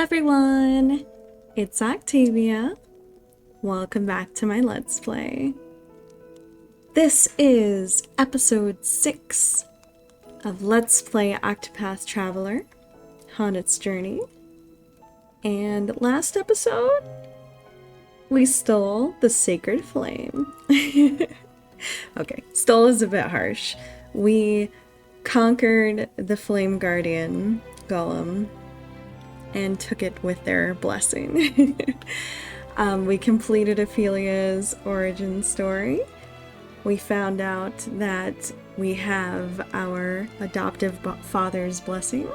everyone! It's Octavia. Welcome back to my Let's Play. This is episode 6 of Let's Play Octopath Traveler on its journey. And last episode, we stole the sacred flame. Okay, stole is a bit harsh. We conquered the flame guardian golem and took it with their blessing. We completed Ophelia's origin story. We found out that we have our adoptive father's blessing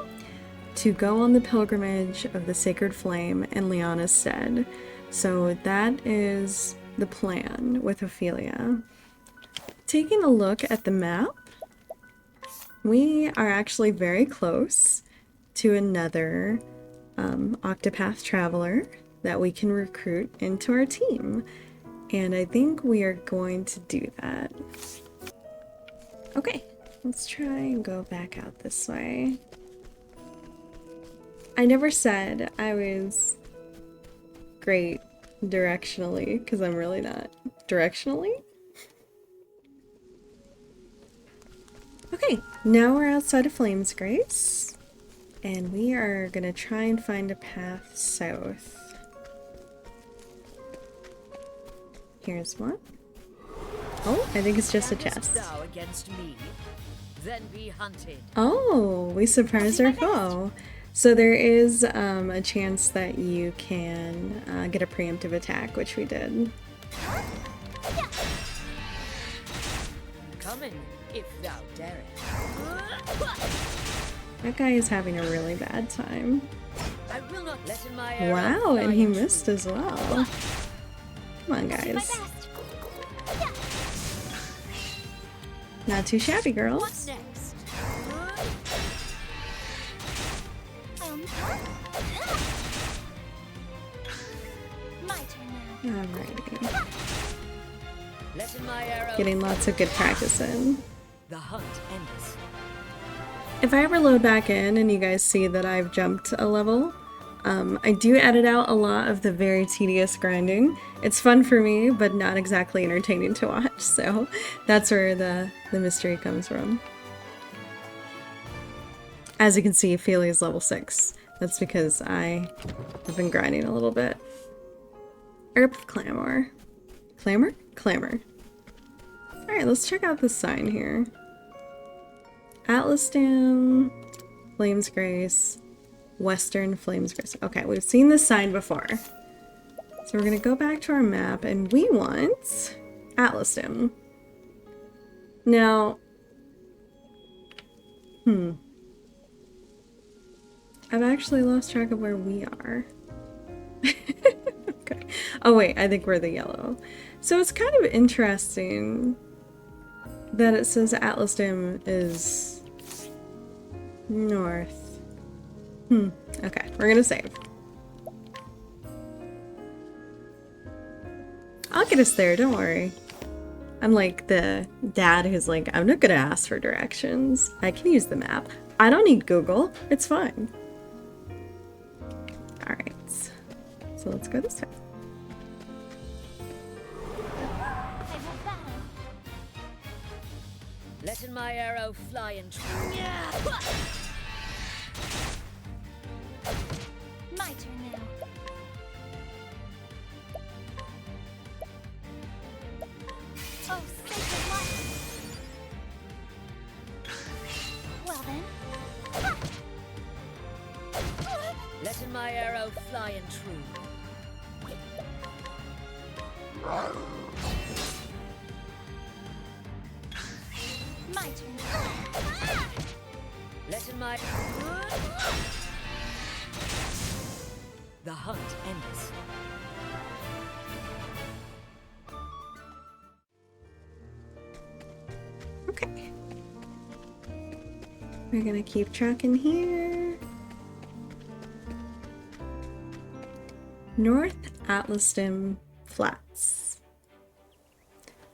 to go on the pilgrimage of the sacred flame in Liana's stead. So that is the plan with Ophelia. Taking a look at the map, we are actually very close to another Octopath Traveler that we can recruit into our team. And I think we are going to do that. Okay, let's try and go back out this way. I never said I was great directionally, because I'm really not. Directionally? Okay, now we're outside of Flamesgrace. And we are gonna try and find a path south. Here's one. Oh, I think it's just a chest. Oh, we surprised our foe. So there is a chance that you can get a preemptive attack, which we did. Come in, if thou darest. That guy is having a really bad time. I will not let in my Wow, and he missed as well. Come on, guys. Not too shabby, girls. What's next? My turn now. Alrighty. Let in my arrow. Getting lots of good practice in. The hunt endeth. If I ever load back in and you guys see that I've jumped a level, I do edit out a lot of the very tedious grinding. It's fun for me, but not exactly entertaining to watch, so that's where the mystery comes from. As you can see, Ophelia's level 6. That's because I have been grinding a little bit. Herb of Clamor. Clamor? Clamor. Alright, let's check out this sign here. Atlas Dam, Flamesgrace, Western Flamesgrace. Okay, we've seen this sign before. So we're gonna go back to our map and we want Atlas Dam. Now, I've actually lost track of where we are. Okay. Oh wait, I think we're the yellow. So it's kind of interesting that it says Atlas Dam is north. Okay, we're gonna save. I'll get us there, don't worry. I'm like the dad who's like, I'm not gonna ask for directions. I can use the map. I don't need Google. It's fine. Alright. So let's go this way. Let in my arrow fly and true. My turn now. Oh, sacred light. Well then. Let in my arrow fly and true. My turn. Let in my the hunt endeth. Okay. We're gonna keep tracking here. North Atlasdam Flats.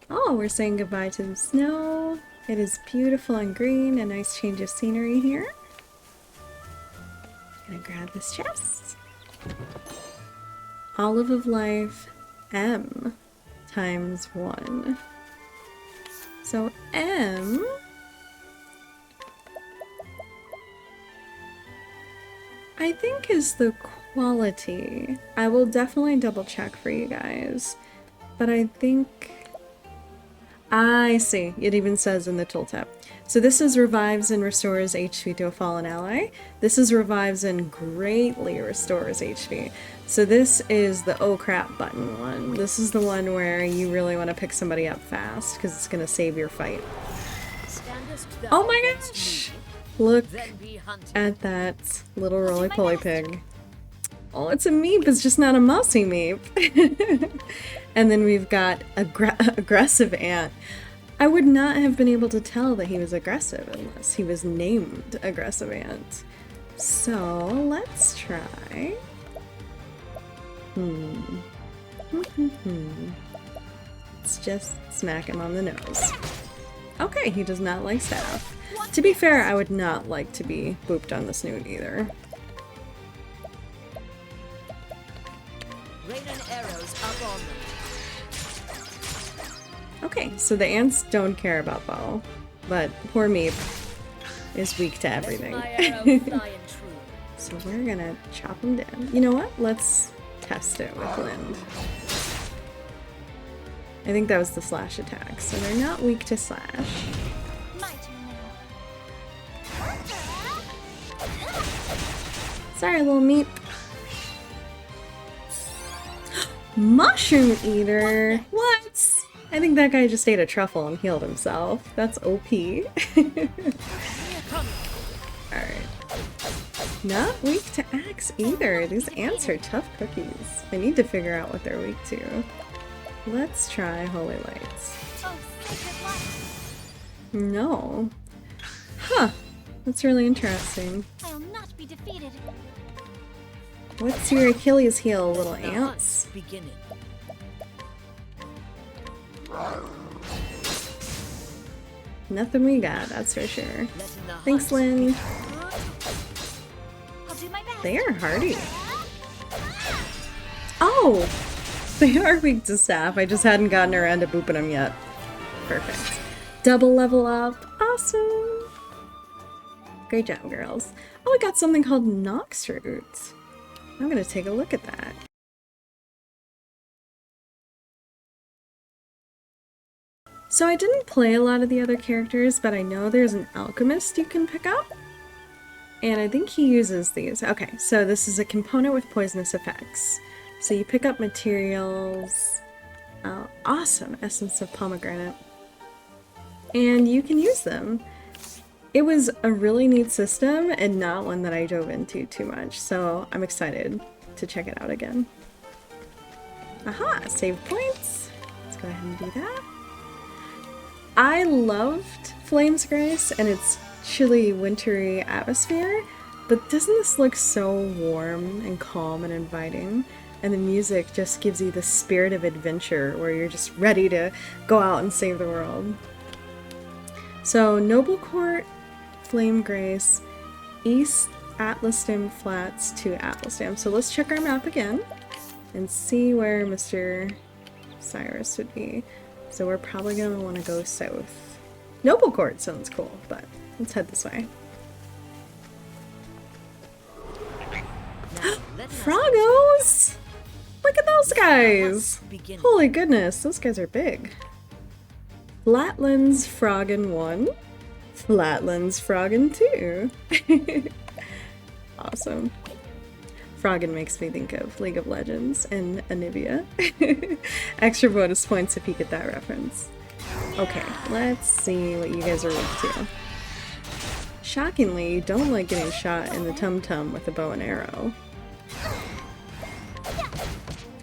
Oh, we're saying goodbye to the snow. It is beautiful and green, a nice change of scenery here. Gonna grab this chest. Olive of Life M times 1. So M I think is the quality. I will definitely double check for you guys, but I think I see. It even says in the tooltip. So this is revives and restores HP to a fallen ally. This is revives and greatly restores HP. So this is the oh crap button one. This is the one where you really want to pick somebody up fast because it's going to save your fight. Oh my gosh! Look at that little roly-poly pig. Oh, it's a meep. It's just not a mousy meep. And then we've got aggressive ant. I would not have been able to tell that he was aggressive unless he was named aggressive ant. So let's try. Let's just smack him on the nose. Okay, he does not like staff. To be fair, I would not like to be booped on the snoot either. Rain and arrows up on them. Okay, so the ants don't care about bow, but poor Meep is weak to everything. Let my arrow fly and true. So we're gonna chop him down. You know what? Let's test it with Lind. I think that was the slash attack, so they're not weak to slash. My turn now. Sorry, little Meep. Mushroom Eater? What? I think that guy just ate a truffle and healed himself. That's OP. Alright. Not weak to axe either. These ants are tough cookies. I need to figure out what they're weak to. Let's try Holy Lights. Oh, sacred light. No. Huh. That's really interesting. I'll not be defeated. What's your Achilles heel, little The ants? hunt's beginning. Nothing we got, that's for sure. Letting the Thanks, hunt Lynn. begin. I'll do my best. They are hardy. Oh! They are weak to staff. I just hadn't gotten around to booping them yet. Perfect. Double level up. Awesome! Great job, girls. Oh, we got something called Nox Root. I'm gonna take a look at that. So I didn't play a lot of the other characters, but I know there's an alchemist you can pick up. And I think he uses these. Okay, so this is a component with poisonous effects. So you pick up materials. Awesome, Essence of Pomegranate. And you can use them. It was a really neat system and not one that I dove into too much, so I'm excited to check it out again. Aha, save points. Let's go ahead and do that. I loved Flamesgrace and its chilly, wintry atmosphere, but doesn't this look so warm and calm and inviting? And the music just gives you the spirit of adventure where you're just ready to go out and save the world. So, Noble Court, Flamegrace, East Atlasdam Flats to Atlasdam. So let's check our map again and see where Mr. Cyrus would be. So we're probably going to want to go south. Noble Court sounds cool, but let's head this way. Now, letting us Froggos! Look at those guys! begin. Holy goodness, those guys are big. Flatlands Froggin 1, Flatlands Froggin 2. Awesome. Froggin makes me think of League of Legends and Anivia. Extra bonus points if you get that reference. Okay, let's see what you guys are weak to. Shockingly, you don't like getting shot in the tum-tum with a bow and arrow.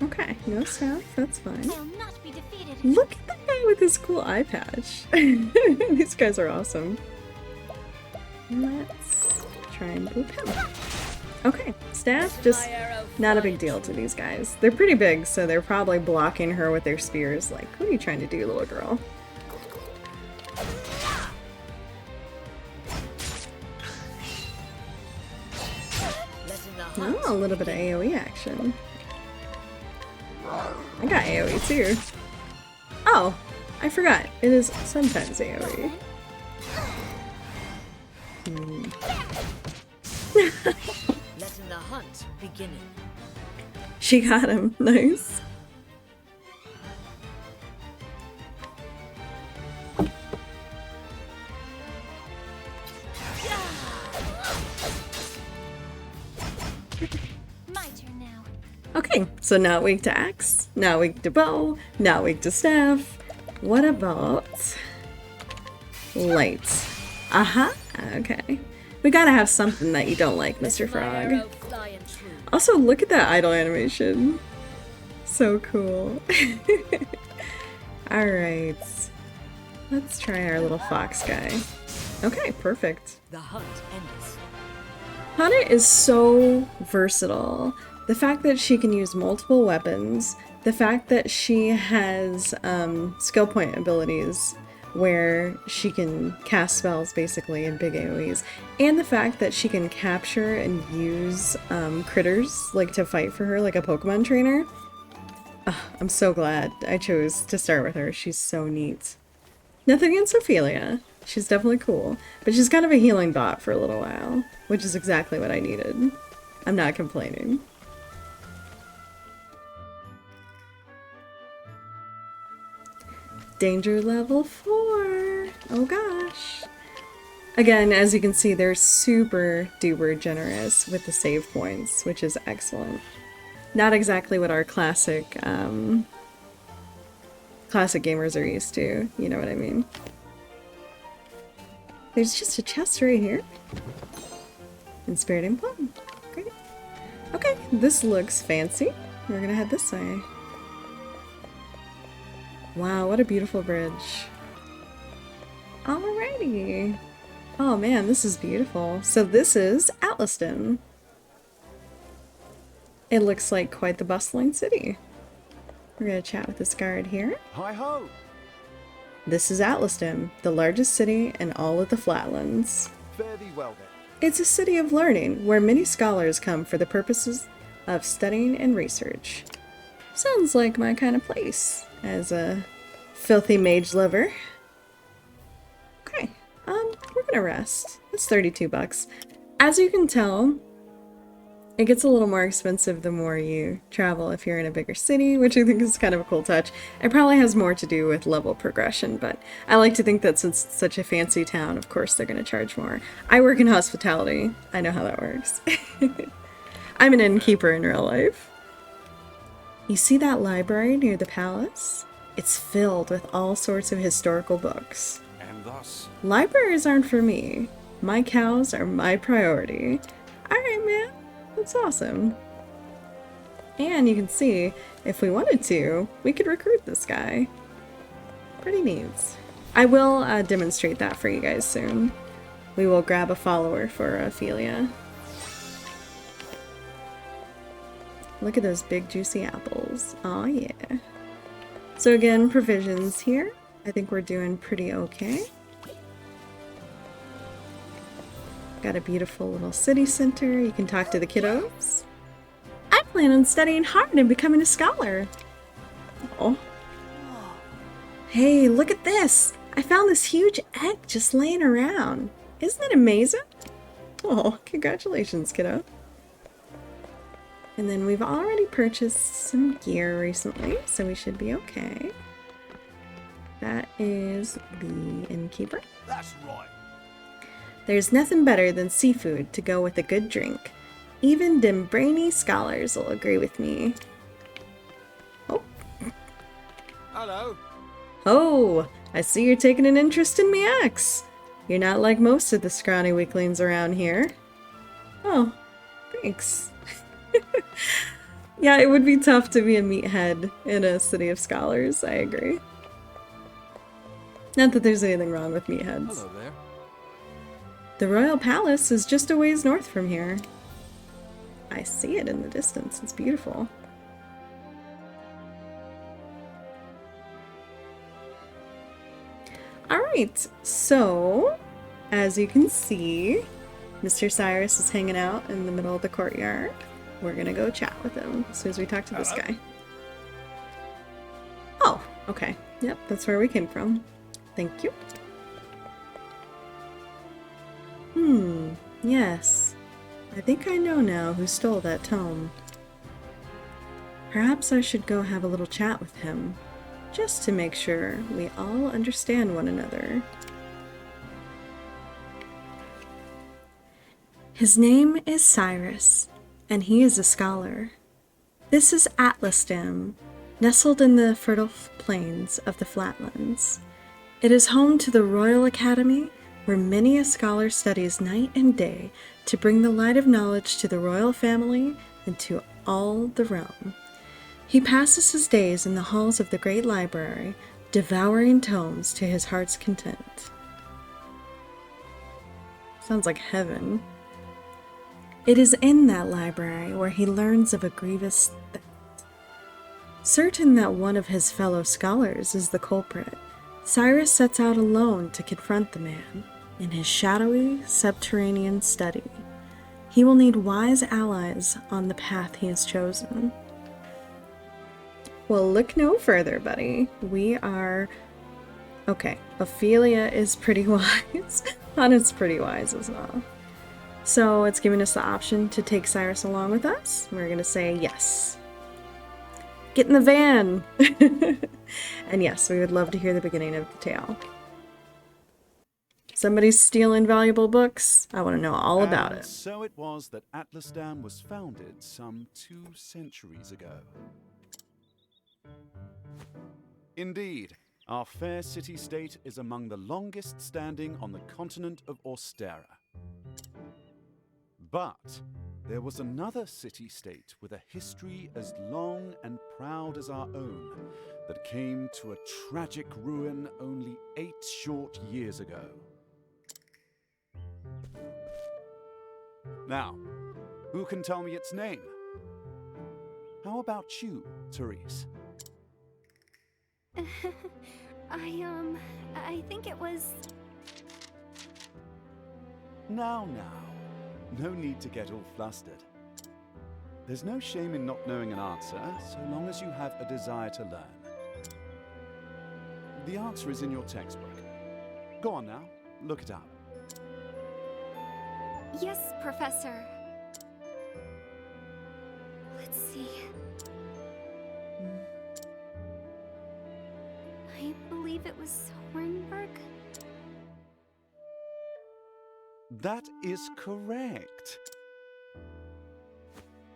Okay, no staff, that's fine. I'll not be defeated. Look at that guy with his cool eye patch. These guys are awesome. Let's try and boop him. Okay, staff, just not a big deal to these guys. They're pretty big, so they're probably blocking her with their spears. Like, what are you trying to do, little girl? Letting the hunt Oh, a little bit of AoE action. I got AoE too. Oh, I forgot. It is sometimes AoE. Letting the hunt begin. She got him. Nice. My turn now. Okay, so not weak to axe, not weak to bow, not weak to staff. What about light? Uh-huh. Okay. We gotta have something that you don't like, Mr. My Frog. arrow flying true. Also, look at that idle animation. So cool. Alright. Let's try our little fox guy. Okay, perfect. The hunt ends. Hana is so versatile. The fact that she can use multiple weapons, the fact that she has skill point abilities where she can cast spells basically in big AoEs, and the fact that she can capture and use critters like to fight for her like a Pokemon trainer. I'm so glad I chose to start with her. She's so neat. Nothing against Ophelia. She's definitely cool, but she's kind of a healing bot for a little while, which is exactly what I needed. I'm not complaining. Danger level 4. Oh gosh. Again, as you can see, they're super duper generous with the save points, which is excellent. Not exactly what our classic gamers are used to, you know what I mean? There's just a chest right here. Inspiriting Plum. Great. Okay, this looks fancy. We're gonna head this way. Wow, what a beautiful bridge. Alrighty. Oh man, this is beautiful. So this is Atlaston. It looks like quite the bustling city. We're gonna chat with this guard here. Hi-ho! This is Atlaston, the largest city in all of the Flatlands. Fare thee well then. It's a city of learning where many scholars come for the purposes of studying and research. Sounds like my kind of place, as a filthy mage lover. Okay, we're gonna rest. It's 32 bucks. As you can tell, it gets a little more expensive the more you travel if you're in a bigger city, which I think is kind of a cool touch. It probably has more to do with level progression, but I like to think that since it's such a fancy town, of course they're going to charge more. I work in hospitality. I know how that works. I'm an innkeeper in real life. You see that library near the palace? It's filled with all sorts of historical books. And thus, Libraries aren't for me. My cows are my priority. Alright, man. That's awesome. And you can see, if we wanted to, we could recruit this guy. Pretty neat. I will demonstrate that for you guys soon. We will grab a follower for Ophelia. Look at those big juicy apples. Aw, yeah. So again, provisions here. I think we're doing pretty okay. Got a beautiful little city center. You can talk to the kiddos. I plan on studying hard and becoming a scholar. Oh. Hey, look at this! I found this huge egg just laying around. Isn't it amazing? Oh, congratulations, kiddo. And then we've already purchased some gear recently, so we should be okay. That is the innkeeper. that's right. There's nothing better than seafood to go with a good drink. Even dim brainy scholars will agree with me. Oh. Hello. Oh, I see you're taking an interest in me axe. You're not like most of the scrawny weaklings around here. Oh, thanks. Yeah, it would be tough to be a meathead in a city of scholars, I agree. Not that there's anything wrong with meatheads. Hello there. The royal palace is just a ways north from here. I see it in the distance. It's beautiful. Alright, so as you can see, Mr. Cyrus is hanging out in the middle of the courtyard. We're gonna go chat with him as soon as we talk to this Hello. guy. Okay. Yep, that's where we came from. Thank you. Yes. I think I know now who stole that tome. Perhaps I should go have a little chat with him, just to make sure we all understand one another. His name is Cyrus, and he is a scholar. This is Atlasdam, nestled in the fertile plains of the Flatlands. It is home to the Royal Academy, where many a scholar studies night and day to bring the light of knowledge to the royal family and to all the realm. He passes his days in the halls of the great library, devouring tomes to his heart's content. Sounds like heaven. It is in that library where he learns of a grievous theft. Certain that one of his fellow scholars is the culprit, Cyrus sets out alone to confront the man in his shadowy, subterranean study. He will need wise allies on the path he has chosen. Well, look no further, buddy. We are... Okay, Ophelia is pretty wise. Hana's pretty wise as well. So it's giving us the option to take Cyrus along with us. We're going to say yes. Get in the van! And yes, we would love to hear the beginning of the tale. Somebody's stealing valuable books? I want to know all about it. So it was that Atlasdam was founded some 2 centuries ago. Indeed, our fair city-state is among the longest standing on the continent of Austera. But there was another city-state with a history as long and proud as our own that came to a tragic ruin only 8 short years ago. Now, who can tell me its name? How about you, Therese? I think it was... Now, no need to get all flustered. There's no shame in not knowing an answer, so long as you have a desire to learn. The answer is in your textbook. Go on now, look it up. Yes, Professor. Let's see. I believe it was Hornburg. That is correct.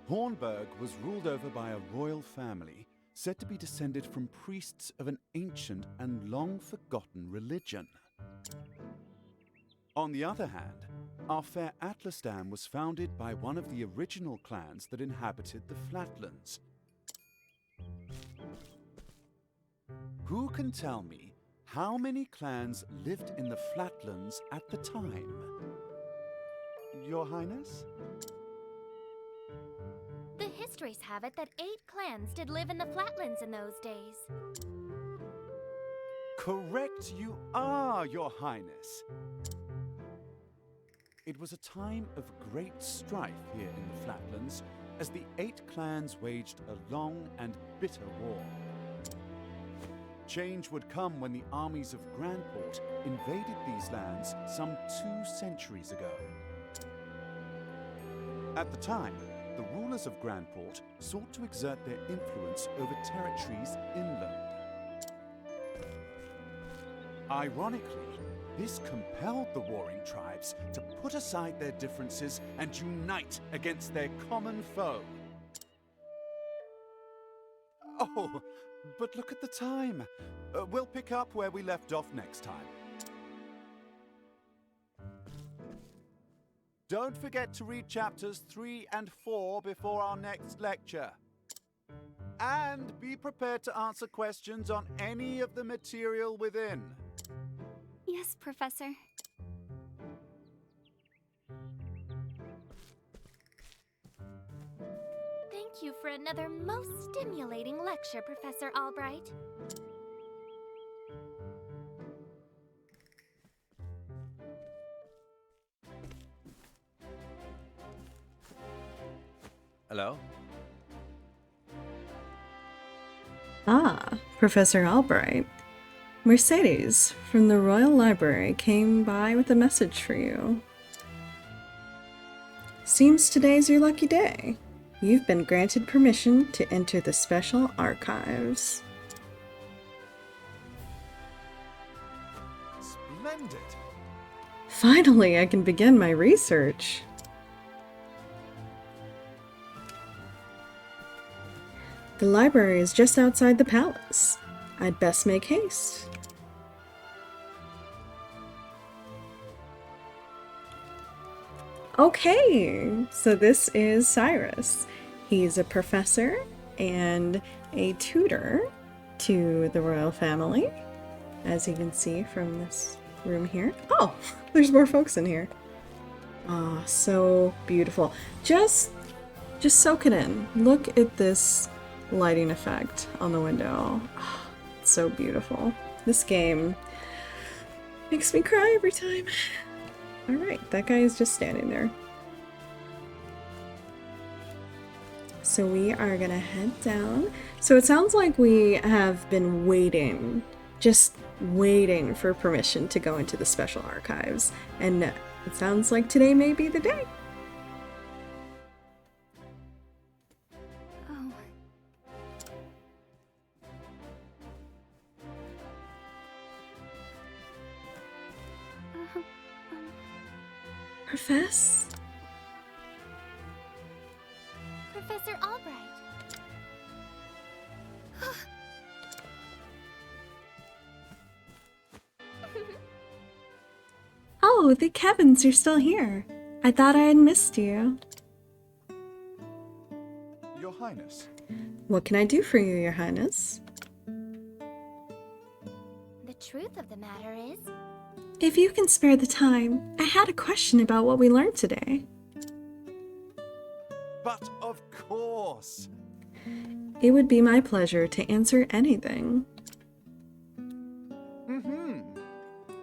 Hornburg was ruled over by a royal family, said to be descended from priests of an ancient and long-forgotten religion. On the other hand, our fair Atlasdam was founded by one of the original clans that inhabited the Flatlands. Who can tell me how many clans lived in the Flatlands at the time? Your Highness? The histories have it that 8 clans did live in the Flatlands in those days. Correct you are, Your Highness. It was a time of great strife here in the Flatlands as the 8 clans waged a long and bitter war. Change would come when the armies of Grandport invaded these lands some 2 centuries ago. At the time, the rulers of Grandport sought to exert their influence over territories inland. Ironically, this compelled the warring tribes to put aside their differences and unite against their common foe. Oh, but look at the time. We'll pick up where we left off next time. Don't forget to read chapters 3 and 4 before our next lecture. And be prepared to answer questions on any of the material within. Yes, Professor. Thank you for another most stimulating lecture, Professor Albright. Hello? Ah, Professor Albright. Mercedes from the Royal Library came by with a message for you. Seems today's your lucky day. You've been granted permission to enter the Special Archives. Splendid. Finally, I can begin my research. The library is just outside the palace. I'd best make haste. Okay, so this is Cyrus. He's a professor and a tutor to the royal family, as you can see from this room here. Oh, there's more folks in here. Ah, so beautiful. Just soak it in. Look at this lighting effect on the window. Oh, it's so beautiful. This game makes me cry every time. Alright, that guy is just standing there. So we are gonna head down. So it sounds like we have been waiting, just waiting for permission to go into the Special Archives. And it sounds like today may be the day. Oh. Profess? Professor Albright. Oh, the Kevins are still here. I thought I had missed you. Your Highness. What can I do for you, Your Highness? The truth of the matter is, If you can spare the time, I had a question about what we learned today. But of course. It would be my pleasure to answer anything.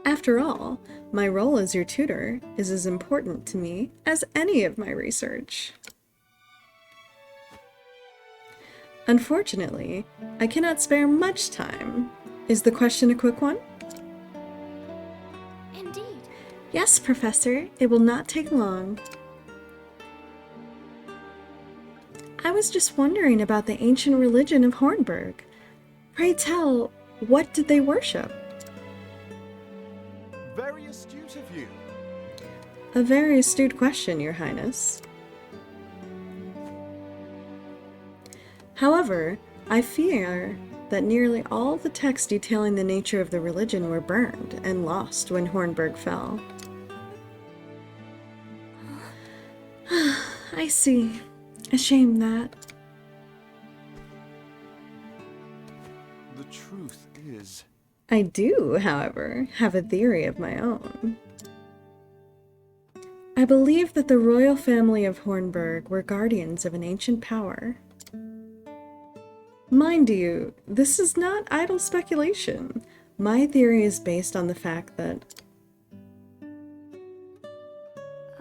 After all, my role as your tutor is as important to me as any of my research. Unfortunately, I cannot spare much time. Is the question a quick one? indeed, Yes, Professor. It will not take long. I was just wondering about the ancient religion of Hornburg. Pray tell, what did they worship? Very astute of you. A very astute question, Your Highness. However, I fear that nearly all the texts detailing the nature of the religion were burned and lost when Hornburg fell. I see. A shame that. The truth is. I do, however, have a theory of my own. I believe that the royal family of Hornburg were guardians of an ancient power. Mind you, this is not idle speculation. My theory is based on the fact that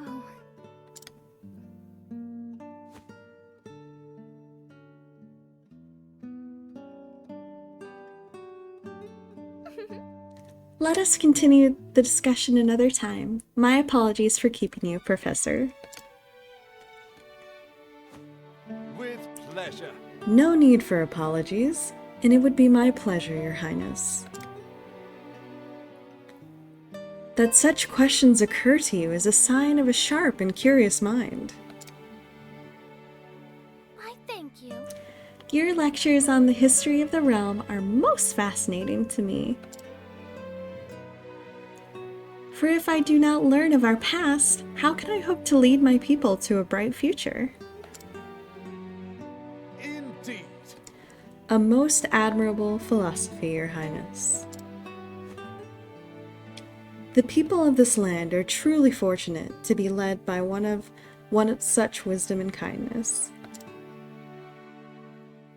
oh, Let us continue the discussion another time. My apologies for keeping you, Professor. With pleasure. No need for apologies, and it would be my pleasure, Your Highness. That such questions occur to you is a sign of a sharp and curious mind. I thank you. Your lectures on the history of the realm are most fascinating to me. For if I do not learn of our past, how can I hope to lead my people to a bright future? Indeed. A most admirable philosophy, Your Highness. The people of this land are truly fortunate to be led by one of such wisdom and kindness.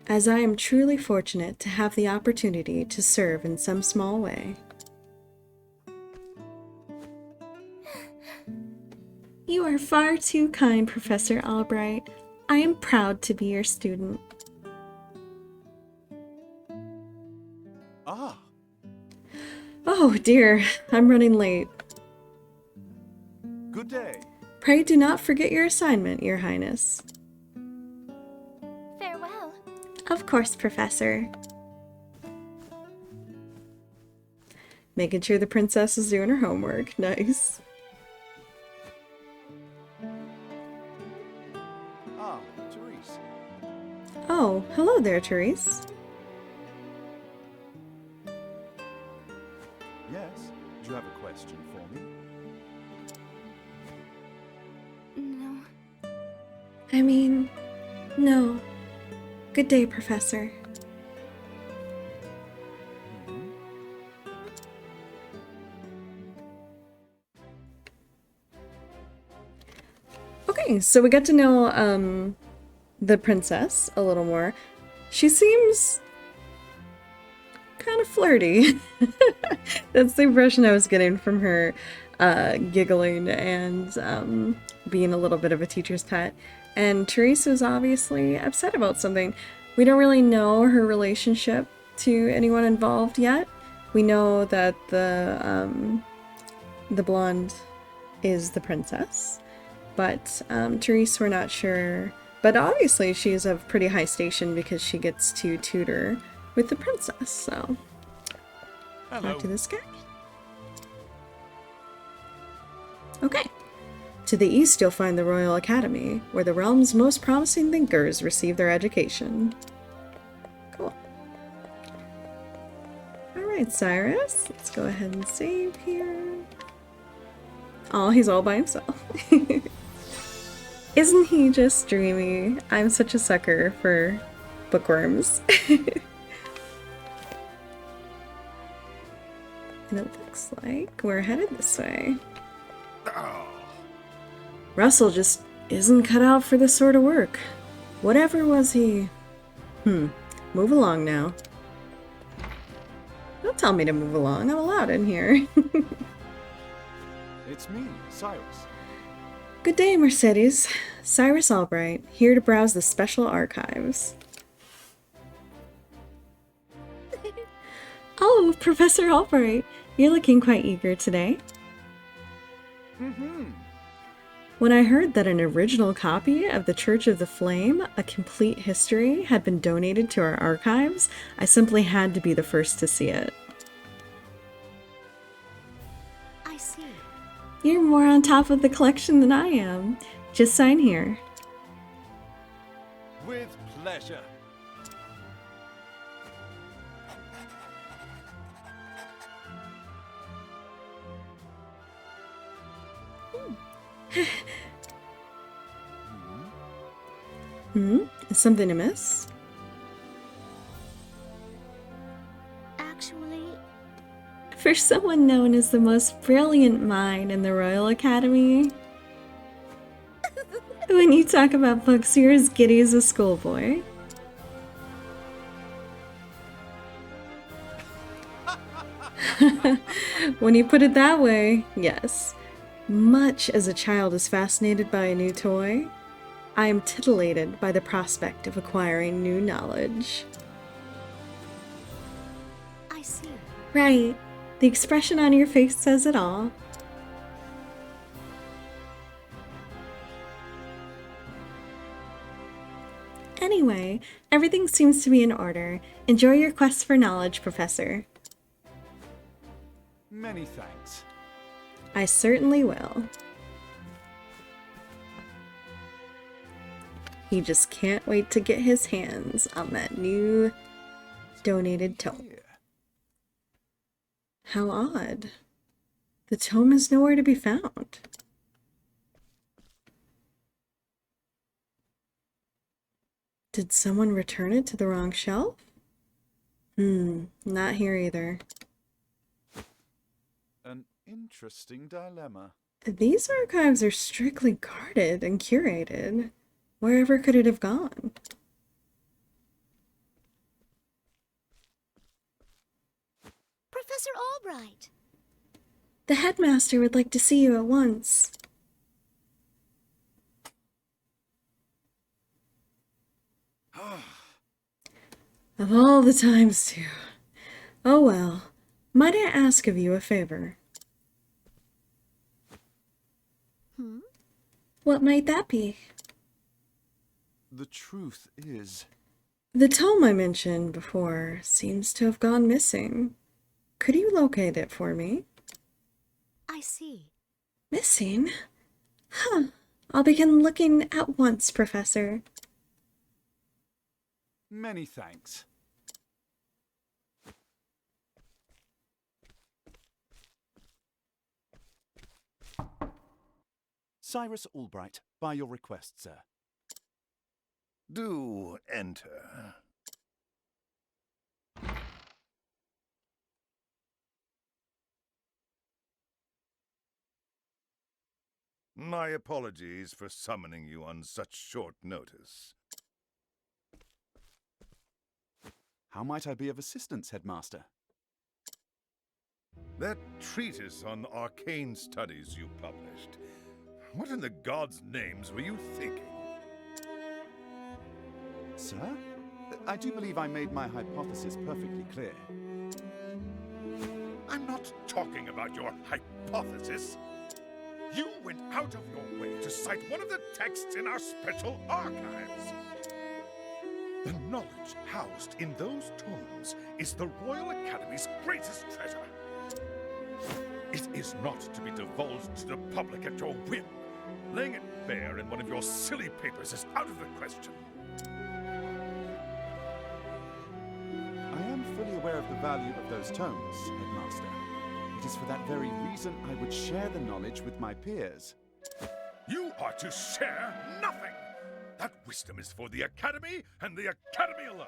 As I am truly fortunate to have the opportunity to serve in some small way. You are far too kind, Professor Albright. I am proud to be your student. Ah, Oh dear, I'm running late. good day. Pray do not forget your assignment, Your Highness. Farewell. Of course, Professor. Making sure the princess is doing her homework. Nice. Ah, Therese. Oh, hello there, Therese. Yes, do you have a question for me? No. I mean, no. Good day, Professor. Okay, so we got to know the princess a little more. She seems kind of flirty. That's the impression I was getting from her, giggling and being a little bit of a teacher's pet. And Teresa is obviously upset about something. We don't really know her relationship to anyone involved yet. We know that the blonde is the princess, but Teresa, we're not sure. But obviously she's of pretty high station because she gets to tutor with the princess, so Hello. talk to this guy. Okay. To the east you'll find the Royal Academy, where the realm's most promising thinkers receive their education. Cool. Alright, Cyrus. Let's go ahead and save here. Oh, he's all by himself. Isn't he just dreamy? I'm such a sucker for bookworms. And it looks like we're headed this way. Russell just isn't cut out for this sort of work. Whatever was he? Move along now. Don't tell me to move along. I'm allowed in here. It's me, Cyrus. Good day, Mercedes. Cyrus Albright, here to browse the special archives. Oh, Professor Albright, you're looking quite eager today. When I heard that an original copy of the Church of the Flame, A Complete History, had been donated to our archives, I simply had to be the first to see it. I see. You're more on top of the collection than I am. Just sign here. With pleasure. Is something amiss? Actually, For someone known as the most brilliant mind in the Royal Academy, when you talk about books, you're as giddy as a schoolboy. When you put it that way, yes. Much as a child is fascinated by a new toy, I am titillated by the prospect of acquiring new knowledge. I see. Right. The expression on your face says it all. Anyway, everything seems to be in order. Enjoy your quest for knowledge, Professor. Many thanks. I certainly will. He just can't wait to get his hands on that new donated tome. Here. How odd. The tome is nowhere to be found. Did someone return it to the wrong shelf? Not here either. An interesting dilemma. These archives are strictly guarded and curated. Wherever could it have gone? Professor Albright. The headmaster would like to see you at once. Of all the times to Oh well. Might I ask of you a favor? What might that be? The truth is, The tome I mentioned before seems to have gone missing. Could you locate it for me? I see. Missing? Huh. I'll begin looking at once, Professor. many thanks. Cyrus Albright, by your request, sir. Do enter. My apologies for summoning you on such short notice. How might I be of assistance, Headmaster? That treatise on arcane studies you published. What in the gods' names were you thinking? Sir? I do believe I made my hypothesis perfectly clear. I'm not talking about your hypothesis. You went out of your way to cite one of the texts in our special archives. The knowledge housed in those tomes is the Royal Academy's greatest treasure. It is not to be divulged to the public at your whim. Laying it bare in one of your silly papers is out of the question. I am fully aware of the value of those tomes, Headmaster. It is for that very reason I would share the knowledge with my peers. You are to share nothing! That wisdom is for the Academy and the Academy alone.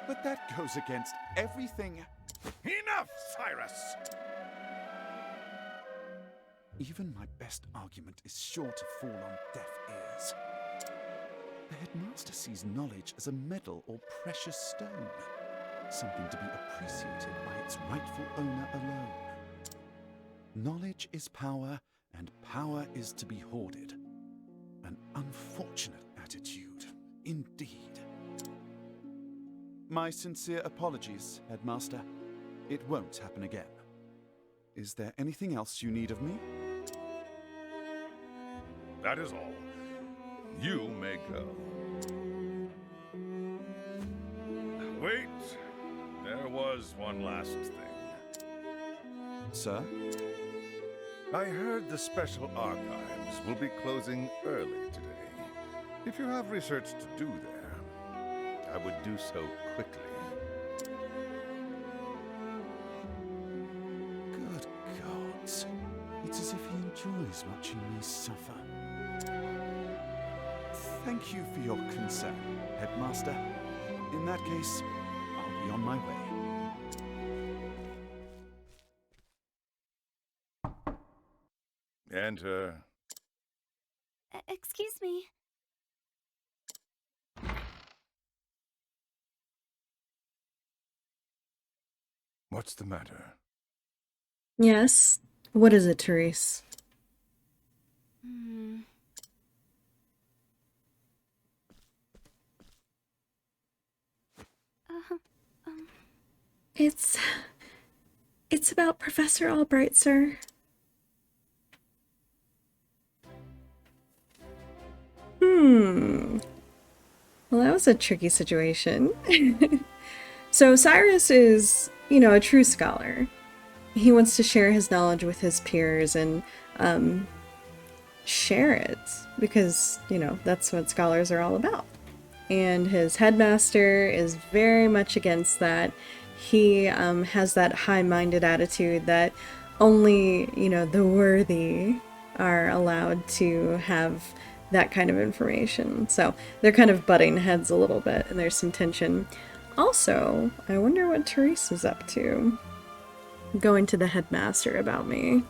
But that goes against everything. Enough, Cyrus! Even my best argument is sure to fall on deaf ears. The Headmaster sees knowledge as a medal or precious stone, something to be appreciated by its rightful owner alone. Knowledge is power, and power is to be hoarded. An unfortunate attitude, indeed. My sincere apologies, Headmaster. It won't happen again. Is there anything else you need of me? That is all. You may go. Wait, there was one last thing. Sir? I heard the special archives will be closing early today. If you have research to do there, I would do so quickly. Good gods. It's as if he enjoys watching me suffer. Thank you for your concern, Headmaster. In that case, I'll be on my way. Enter. Excuse me. What's the matter? Yes. What is it, Therese? Hmm. It's... It's about Professor Albright, sir. Well, that was a tricky situation. So Cyrus is, a true scholar. He wants to share his knowledge with his peers and share it because, that's what scholars are all about. And his headmaster is very much against that. He has that high-minded attitude that only, the worthy are allowed to have that kind of information. So they're kind of butting heads a little bit, and there's some tension. Also, I wonder what Therese is up to. Going to the headmaster about me.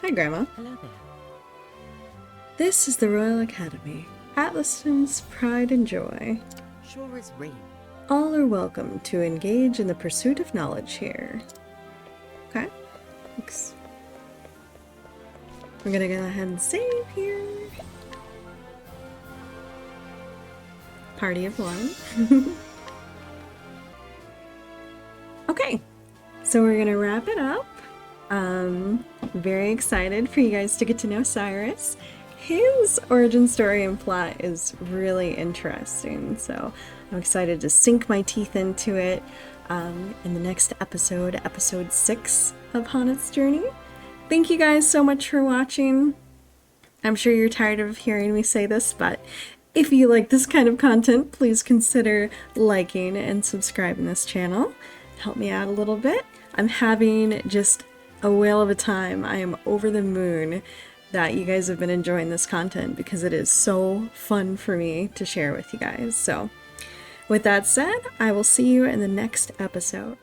Hi, Grandma. Hello there. This is the Royal Academy, Atlaston's pride and joy. Sure as rain. All are welcome to engage in the pursuit of knowledge here. Okay, thanks. We're gonna go ahead and save here. Party of one. So we're gonna wrap it up. Very excited for you guys to get to know Cyrus. His origin story and plot is really interesting, so I'm excited to sink my teeth into it in the next episode, episode 6 of Haunet's Journey. Thank you guys so much for watching. I'm sure you're tired of hearing me say this, but if you like this kind of content, please consider liking and subscribing this channel. Help me out a little bit. I'm having just a whale of a time. I am over the moon that you guys have been enjoying this content because it is so fun for me to share with you guys. So with that said, I will see you in the next episode.